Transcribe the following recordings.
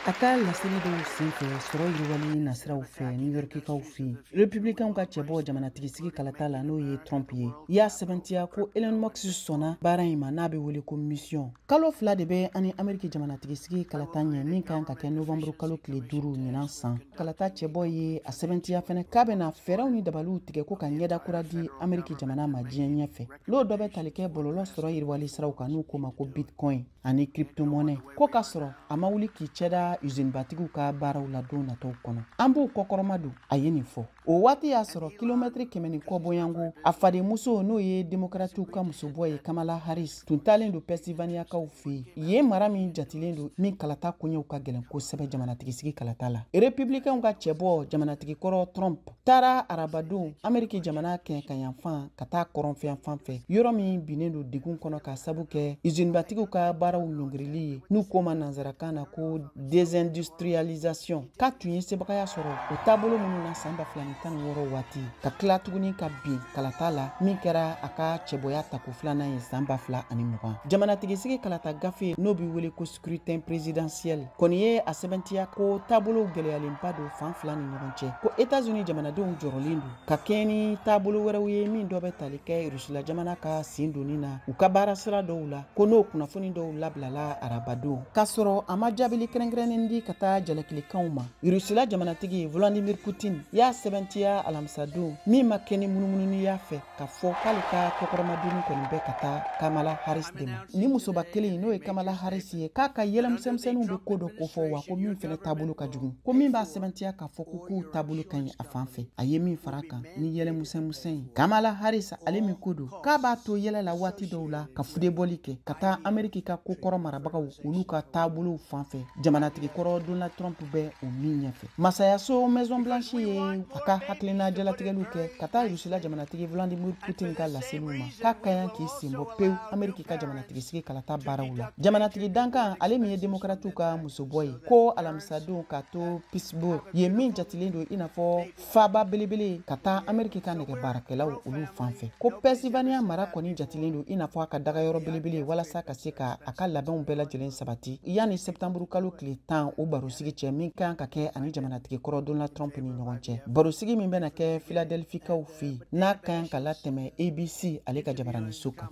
Aka laseli dɔw senfɛ sɔrɔ yiriwali nasiraw fɛ New Yorkikaw fɛ Républicains ka cɛbɔ jamanatigisi kalata la n'o ye Trump ye y'a sɛbɛntiya ko Elon Musk sɔnna baara in ma n'a bɛ wele ko mission kalo 2 de bɛ ani Ameriki jamanatigisi kalata ɲɛ min kan ka kɛ Novembre kalo tile 5 ɲinan san kalata cɛbɔ ye a sɛbɛntiya fɛnɛ k'a bɛna fɛɛrɛw ni dabaliw tigɛ ko ka ɲɛda kura di Ameriki jamana ma diɲɛ ɲɛfɛ n'o dɔ bɛ tali kɛ bɔlɔlɔ sɔrɔ yiriwali siraw kan n'u ko ma ko Bitcoin ani crypto-monnaie ko ka sɔrɔ a ma wuli k'i cɛda usine batigiw ka baaraw la don nataw kɔnɔ an b'o kɔkɔrɔma don a ye nin fɔ o waati y'a sɔrɔ kilomètre 100 ni kɔ bɔyanko a fadenmuso n'o ye démocratiw ka musobɔ ye Kamala Harris tun talen don Pennsylvaniakaw fɛ yen mara min jatilen don min kalata koɲɛw ka gɛlɛn kosɛbɛ jamanatigisi kalata la Républicains ka cɛbɔ jamanatigikɔrɔ Trump taara arabadon Ameriki jamana kɛn ka yanfan ka taa kɔrɔnfɛn fan fɛ yɔrɔ min binnen don degun kɔnɔ ka sabu kɛ usine batigiw ka baaraw ɲɔngirili ye n'u ko ma nanzarakan na ko désindustrialisation k'a tun ye sebagaya sɔrɔ o taabolo minnu na san 2016 waati ka tila tuguni ka bin kalata la min kɛra a ka cɛbɔya tako filanan ye san 2020 jamanatigisi kalata gafe n'o bi wele ko scrutin présidentiel kɔni ye a sɛbɛntiya ko taabolo gwɛlɛyalenba don fan fila ni ɲɔgɔn cɛ ko États-Unis jamanadenw jɔrɔlen don ka kɛɲɛ ni taabolo wɛrɛw ye min dɔ bɛ tali kɛ Rusila jamana ka sen donni na u ka baara sira dɔw la ko n'o kunnafoni dɔw labilala arabadon k'a sɔrɔ a ma jaabili kɛrɛnkɛrɛnnen di ka taa jalakilikanw ma Rusila jamanatigi Vladimir Poutine y'a sɛbɛntiya alamisadon min ma kɛ ni munumununiya fɛ ka fɔ k'ale ka kɔkɔrɔmadonni kɔni bɛ ka taa Kamala Harris de ma ni musoba kelen n'o ye Kamala Harris ye k'a ka yɛlɛmisɛnmisɛnninw bɛ ko dɔ kofɔ wa ko min fɛnɛ taabolo ka jugu ko min b'a sɛbɛntiya k'a fɔ ko k'u taabolo ka ɲi a fan fɛ a ye min fara kan ni yɛlɛmisɛnmisɛn ye Kamala Harris ale min ko don k'a b'a to yɛlɛ la waati dɔw la ka fudebɔli kɛ ka taa Ameriki ka kokɔrɔ marabagaw olu ka taabolow fan fɛ jamanatigikɔrɔ Donald Trump bɛ o min ɲɛfɛ masayaso Maison Blanche ye a ka hakilina jalatigɛliw kɛ ka taa Rusila jamanatigi Vladimir Putin ka laseliw ma k'a ka ɲi k'i senbɔ pewu Ameriki ka jamanatigisi kalata baaraw la jamanatigi dankan ale min ye démocratiw ka musobɔ ye ko alamisadon ka to Pittsburgh ye min jatilen don i n'a fɔ faaba belebele ka taa Ameriki ka nɛgɛ baarakɛlaw olu fan fɛ ko Pennsylvania mara kɔni jatilen don i n'a fɔ a ka dagayɔrɔ belebele walasa ka se ka a ka labɛnw bɛɛ lajɛlen sabati yanni septembre kalo tile 10 o barosigi cɛ min kan ka kɛ ani jamanatigikɔrɔ Donald Trump ni ɲɔgɔn cɛ barosigi min bɛna kɛ Philadelphikaw fɛ n'a kan ka latɛmɛ ABC ale ka jabaraniso kan.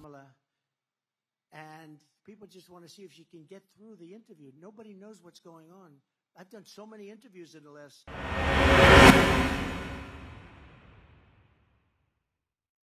And people just want to see if she can get through the interview. Nobody knows what's going on. I've done so many interviews in the last